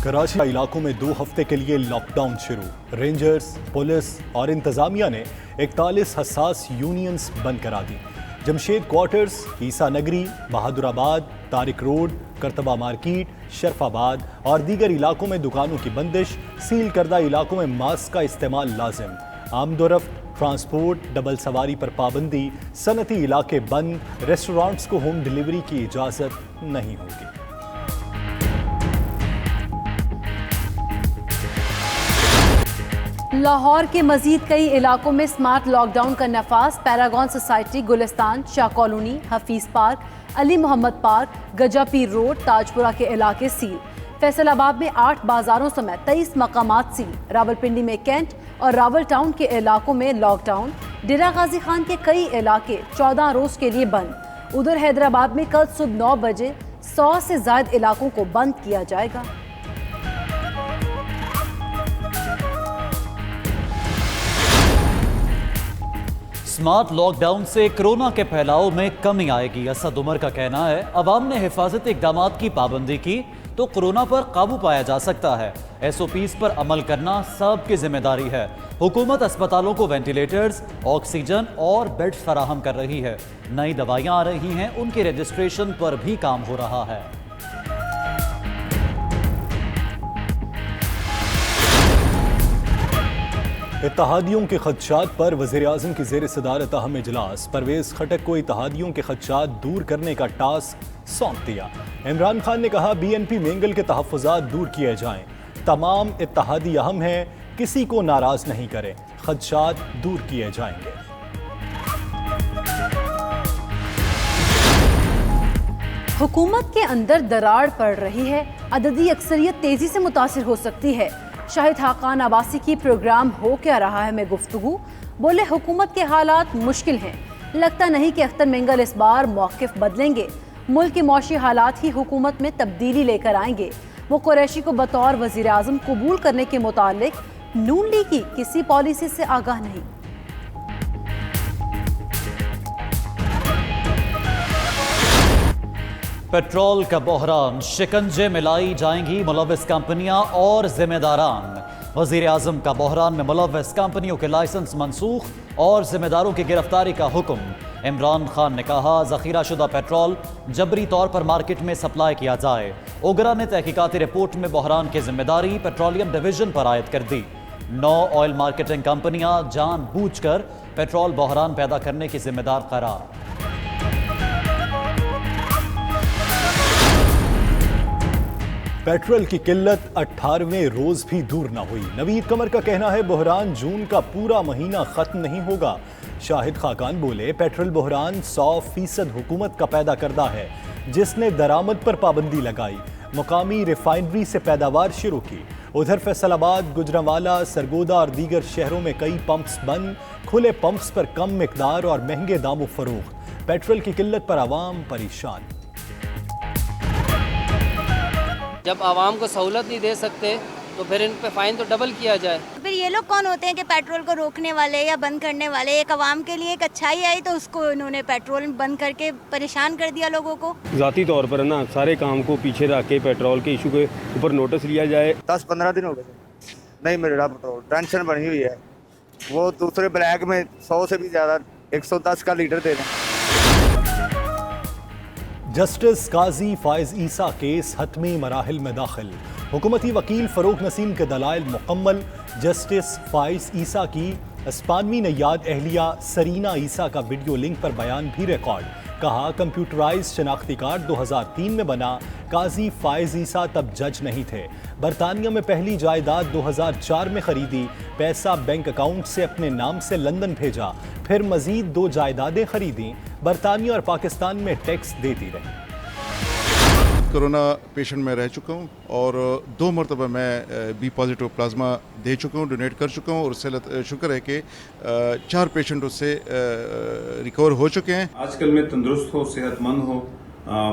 कराची इलाकों में 2 हफ्ते के लिए लॉकडाउन शुरू। रेंजर्स, पुलिस और इंतजामिया ने 41 हसास यूनियंस बंद करा दी। जमशेद क्वार्टर्स, ईसा नगरी, बहादुराबाद, तारिक रोड, करतबा मार्केट, शरफाबाद और दीगर इलाकों में दुकानों की बंदिश। सील करदा इलाकों में मास्क का इस्तेमाल लाजिम। आमदोरफ्त, ट्रांसपोर्ट, डबल सवारी पर पाबंदी। सनती इलाके बंद। रेस्टोरेंट्स को होम डिलीवरी की इजाज़त नहीं होगी। लाहौर के मजीद कई इलाकों में स्मार्ट लॉकडाउन का नफाज। Paragon society, Gulistan, Shah colony, Hafeez park, Ali Mohammad park, Gajapir road, Tajpura के इलाके सील। फैसलाबाद में 8 बाजारों समेत 23 मकामात सील। रावलपिंडी में कैंट और रावल टाउन के इलाकों में लॉकडाउन। डेरा गाजी खान के कई इलाके 14 रोज के लिए बंद। उधर हैदराबाद में कल सुबह 9 बजे 100 से ज्यादा इलाकों को बंद किया जाएगा। स्मार्ट लॉकडाउन से कोरोना के फैलाव में कमी आएगी। असद उमर का कहना है, अवाम ने हिफाजती इकदाम की पाबंदी की तो कोरोना पर काबू पाया जा सकता है। SOPs पर अमल करना सबकी जिम्मेदारी है। हुकूमत अस्पतालों को वेंटिलेटर्स, ऑक्सीजन और बेड्स फराहम कर रही है। नई दवाइयां आ रही हैं, उनके रजिस्ट्रेशन पर भी काम हो रहा है। इत्तहादियों के खदशात पर वज़ीर-ए-आज़म की ज़ेर सदारत अहम इजलास। परवेज़ खटक को इत्तहादियों के खदशात दूर करने का टास्क सौंप दिया। इमरान खान ने कहा, BNP मेंगल के तहफ़्फ़ुज़ात दूर किए जाएं। तमाम इत्तहादी अहम हैं, किसी को नाराज़ नहीं करें। खदशात दूर किए जाएंगे। हुकूमत के अंदर दरार पड़ रही है। अददी अक्सरियत तेजी से मुतासिर हो सकती है। शाहिद खाकान अब्बासी की प्रोग्राम हो क्या रहा है में गुफ्तगू। बोले, हुकूमत के हालात मुश्किल हैं। लगता नहीं कि अख्तर मेंगल इस बार मौक़िफ़ बदलेंगे। मुल्क के मौशी हालात ही हुकूमत में तब्दीली लेकर आएंगे। वो कुरैशी को बतौर वज़ीर-ए-आज़म कबूल करने के मुतालिक नून लीग की किसी पॉलिसी से आगाह नहीं। पेट्रोल का बहरान, शिकंजे में लाई जाएंगी मुलव्वस कंपनियां और जिम्मेदारान। वज़ीर-ए-आज़म का बहरान में मुलव्वस कंपनियों के लाइसेंस मनसूख और जिम्मेदारों की गिरफ्तारी का हुक्म। इमरान खान ने कहा, ज़ख़ीरा शुदा पेट्रोल जबरी तौर पर मार्केट में सप्लाई किया जाए। ओगरा ने तहकीकाती रिपोर्ट में बहरान की जिम्मेदारी पेट्रोलियम डिवीजन पर आयद कर दी। 9 ऑयल मार्केटिंग कंपनियां जानबूझकर पेट्रोल बहरान पैदा करने की जिम्मेदार करार। पेट्रोल की किल्लत 18वें रोज भी दूर न हुई। नवीद कमर का कहना है, बहरान जून का पूरा महीना खत्म नहीं होगा। शाहिद खाकान बोले, पेट्रोल बहरान 100% हुकूमत का पैदा करदा है, जिसने दरामद पर पाबंदी लगाई। मुकामी रिफाइनरी से पैदावार शुरू की। उधर फैसलाबाद, गुजरांवाला, सरगोदा और दीगर शहरों में कई पंप्स बंद। खुले पंप्स पर कम मिकदार और महंगे दामों फरोख्त। पेट्रोल की किल्लत पर आवाम परेशान। जब आवाम को सहूलत नहीं दे सकते तो फिर इन पे फाइन तो डबल किया जाए। फिर ये लोग कौन होते हैं कि पेट्रोल को रोकने वाले या बंद करने वाले? एक आवाम के लिए एक अच्छाई आई तो उसको इन्होंने पेट्रोल बंद करके परेशान कर दिया लोगों को। ज़ाती तौर पर ना सारे काम को पीछे रख के पेट्रोल के इशू के ऊपर नोटिस लिया जाए। 10-15 दिन हो गए नहीं मिल रहा पेट्रोल। टेंशन बनी हुई है। वो दूसरे ब्लैक में 100 से भी ज़्यादा 110 का लीटर दे रहे हैं। जस्टिस काजी फायज ईसा केस हतमी मराहिल में दाखिल। हुकूमती वकील फरूक नसीम के दलाइल मुकम्मल। जस्टिस फायज ईसा की स्पानवी नयाद एहलिया सरीना ईसा का वीडियो लिंक पर बयान भी रिकॉर्ड। कहा, कंप्यूटराइज शनाख्ती कार्ड 2003 में बना। काजी फायज ईसा तब जज नहीं थे। बरतानिया में पहली जायदाद 2004 में खरीदी। पैसा बैंक अकाउंट से अपने नाम से लंदन भेजा। फिर मजीद 2 जायदादें खरीदी। बरतानिया और पाकिस्तान में टैक्स देती रही। कोरोना पेशेंट में रह चुका हूँ और 2 मरतबा मैं बी पॉजिटिव प्लाज्मा दे चुका हूँ, डोनेट कर चुका हूँ और उससे शुक्र है कि 4 पेशेंट उससे रिकवर हो चुके हैं। आजकल मैं तंदुरुस्त हो, सेहतमंद हो,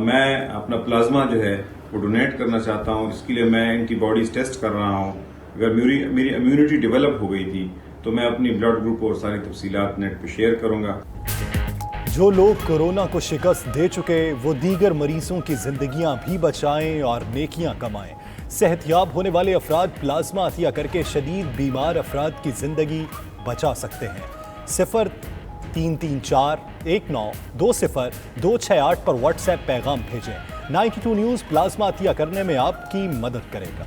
मैं अपना प्लाज्मा जो है वो डोनेट करना चाहता हूँ। इसके लिए मैं एंटीबॉडीज टेस्ट कर रहा हूँ। अगर मेरी इम्यूनिटी डेवलप हो गई थी तो मैं अपनी ब्लड ग्रुप और सारी तफसीलात नेट पर शेयर करूँगा। जो लोग कोरोना को शिकस्त दे चुके, वो दीगर मरीजों की जिंदगियां भी बचाएं और नेकियां कमाएं। सेहतयाब होने वाले अफराद प्लाज्मा अतिया करके शदीद बीमार अफराद की ज़िंदगी बचा सकते हैं। 03341920 पर व्हाट्सएप पैगाम भेजें। 92 न्यूज़ प्लाज्मा अतिया करने में आपकी मदद करेगा।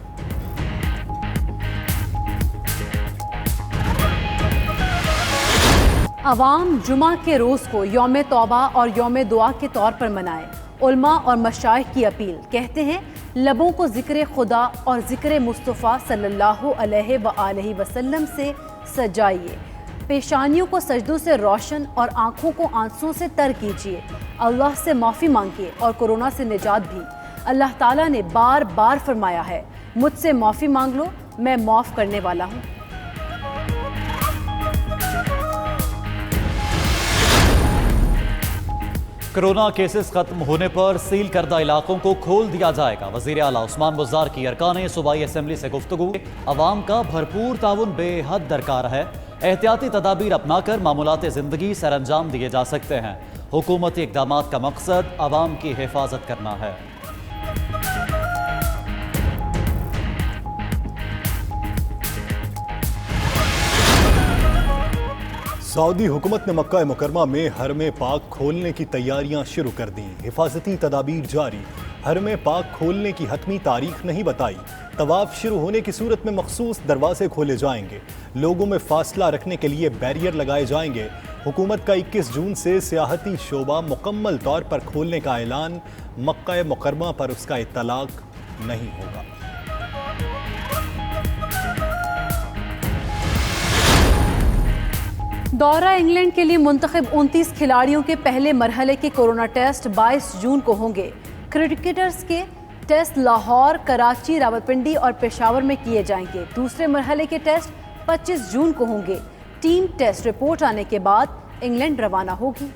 अवाम जुमा के रोज़ को यौम तौबा और यौम दुआ के तौर पर मनाएं। उलमा और मशाइख की अपील, कहते हैं लबों को ज़िक्र खुदा और ज़िक्र मुस्तफ़ा सल्लल्लाहु अलैहि वसल्लम से सजाइए। पेशानियों को सजदों से रोशन और आँखों को आंसुओं से तर कीजिए। अल्लाह से माफ़ी मांगिए और कोरोना से निजात भी। अल्लाह ताला ने बार बार फरमाया है, मुझसे माफ़ी मांग लो, मैं माफ़ करने वाला हूँ। कोरोना केसेस खत्म होने पर सील करदा इलाकों को खोल दिया जाएगा। वज़ीर आला उस्मान बुज़दार की अरकान सूबाई असम्बली से गुफ्तगू। अवाम का भरपूर ताउन बेहद दरकार है। एहतियाती तदाबीर अपनाकर मामूलात ज़िंदगी सर अंजाम दिए जा सकते हैं। हुकूमती इक़दामात का मकसद अवाम की हिफाजत करना है। सऊदी हुकूमत ने मक्का मुकरमा में हरम पाक खोलने की तैयारियां शुरू कर दी। हिफाजती तदाबीर जारी। हरम पाक खोलने की हतमी तारीख नहीं बताई। तवाफ शुरू होने की सूरत में मखसूस दरवाजे खोले जाएंगे। लोगों में फासला रखने के लिए बैरियर लगाए जाएंगे। हुकूमत का 21 जून से सियाहती शोबा मुकम्मल तौर पर खोलने का ऐलान। मक्का मुकरमा पर उसका इत्तलाक नहीं होगा। दौरा इंग्लैंड के लिए मुंतखब 29 खिलाड़ियों के पहले मरहले के कोरोना टेस्ट 22 जून को होंगे। क्रिकेटर्स के टेस्ट लाहौर, कराची, रावलपिंडी और पेशावर में किए जाएंगे। दूसरे मरहले के टेस्ट 25 जून को होंगे। टीम टेस्ट रिपोर्ट आने के बाद इंग्लैंड रवाना होगी।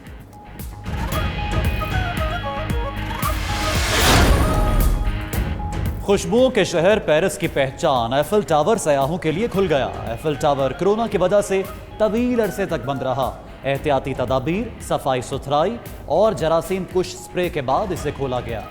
खुशबुओं के शहर पेरिस की पहचान एफिल टावर सयाहों के लिए खुल गया। एफिल टावर कोरोना की वजह से तवील अरसे तक बंद रहा। एहतियाती तदाबीर, सफाई सुथराई और जरासीम कुश स्प्रे के बाद इसे खोला गया।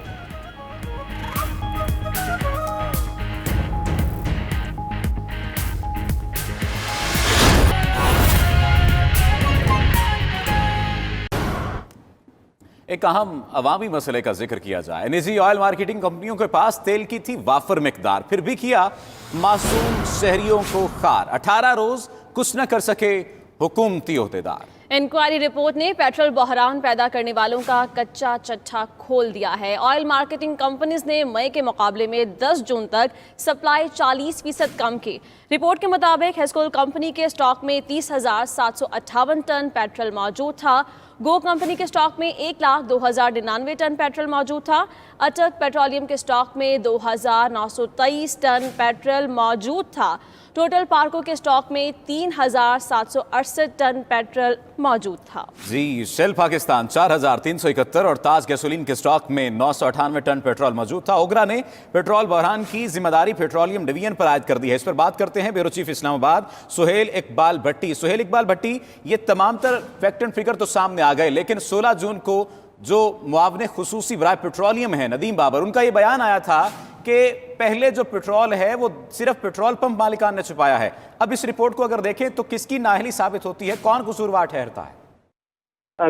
एक अहम अवामी मसले का जिक्र किया जाए। निजी ऑयल मार्केटिंग कंपनियों के पास तेल की थी वाफर मिकदार, फिर भी किया मासूम शहरियों को खार। 18 रोज कुछ न कर सके हुकूमती ओहदेदार। इंक्वायरी रिपोर्ट ने पेट्रोल बहरान पैदा करने वालों का कच्चा चट्टा खोल दिया है। ऑयल मार्केटिंग कंपनीज ने मई के मुकाबले में 10 जून तक सप्लाई 40% कम की। रिपोर्ट के मुताबिक हेस्कोल कंपनी के स्टॉक में 30,758 टन पेट्रोल मौजूद था। गो कंपनी के स्टॉक में 1,02,099 टन पेट्रोल मौजूद था। अटक पेट्रोलियम के स्टॉक में 2,923 टन पेट्रोल मौजूद था। टोटल पार्को के स्टॉक में 3,768 टन पेट्रोल मौजूद था। जी, शेल पाकिस्तान 4,371 और ताज गैसोलीन के स्टॉक में 998 टन पेट्रोल मौजूद था। ओगरा ने पेट्रोल बहरान की जिम्मेदारी पेट्रोलियम डिवीजन पर आयद कर दी है। इस पर बात करते हैं ब्यूरो चीफ इस्लामाबाद सुहेल इकबाल भट्टी। सुहेल इकबाल भट्टी, ये तमाम तर फैक्ट एंड फिगर तो सामने आ गए, लेकिन 16 जून को जो मुआवने खुसूसी बराए पेट्रोलियम है नदीम बाबर, उनका ये बयान आया था कि पहले जो पेट्रोल है वो सिर्फ पेट्रोल पंप मालिकान ने छुपाया है। अब इस रिपोर्ट को अगर देखें तो किसकी नाअहली साबित होती है, कौन कसूरवार ठहरता है?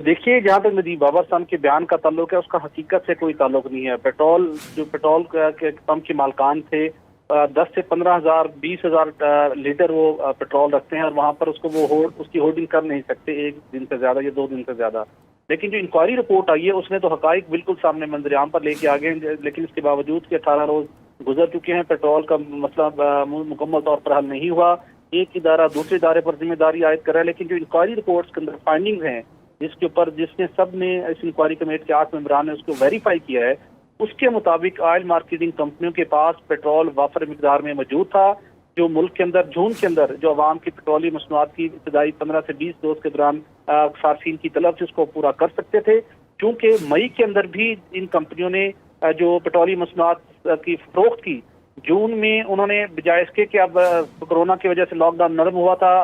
देखिए, जहाँ तक नदीम बाबर साहब के बयान का ताल्लुक है, उसका हकीकत से कोई ताल्लुक नहीं है। पेट्रोल के पंप के मालिकान थे 10 से 15,000 20,000 लीटर वो पेट्रोल रखते हैं और वहाँ पर उसको उसकी होल्डिंग कर नहीं सकते 1 दिन से ज्यादा या 2 दिन से ज्यादा। लेकिन जो इंक्वायरी रिपोर्ट आई है उसने तो हकाइक बिल्कुल सामने मंजरेआम पर लेके आ गए, लेकिन इसके बावजूद कि 18 रोज गुजर चुके हैं, पेट्रोल का मसला मुकम्मल तौर पर हल नहीं हुआ। एक इदारा दूसरे इदारे पर जिम्मेदारी आयद कर रहा है, लेकिन जो इंक्वायरी रिपोर्ट्स के अंदर फाइंडिंग्स हैं जिसने सब ने इस इंक्वायरी कमेटी के 8 मेंबरान ने उसको वेरीफाई किया है, उसके मुताबिक ऑयल मार्केटिंग कंपनियों के पास पेट्रोल वाफर मिकदार में मौजूद था, जो मुल्क के अंदर जून के अंदर जो अवाम की पेट्रोलियम मसनूआत की इब्तदाई 15 से 20 डोज के दौरान सार्फिन की तलब से उसको पूरा कर सकते थे। क्योंकि मई के अंदर भी इन कंपनियों ने जो पेट्रोलियम मसनूआत की फरोख्त की, जून में उन्होंने बजाय इसके कि अब कोरोना की वजह से लॉकडाउन नरम हुआ था,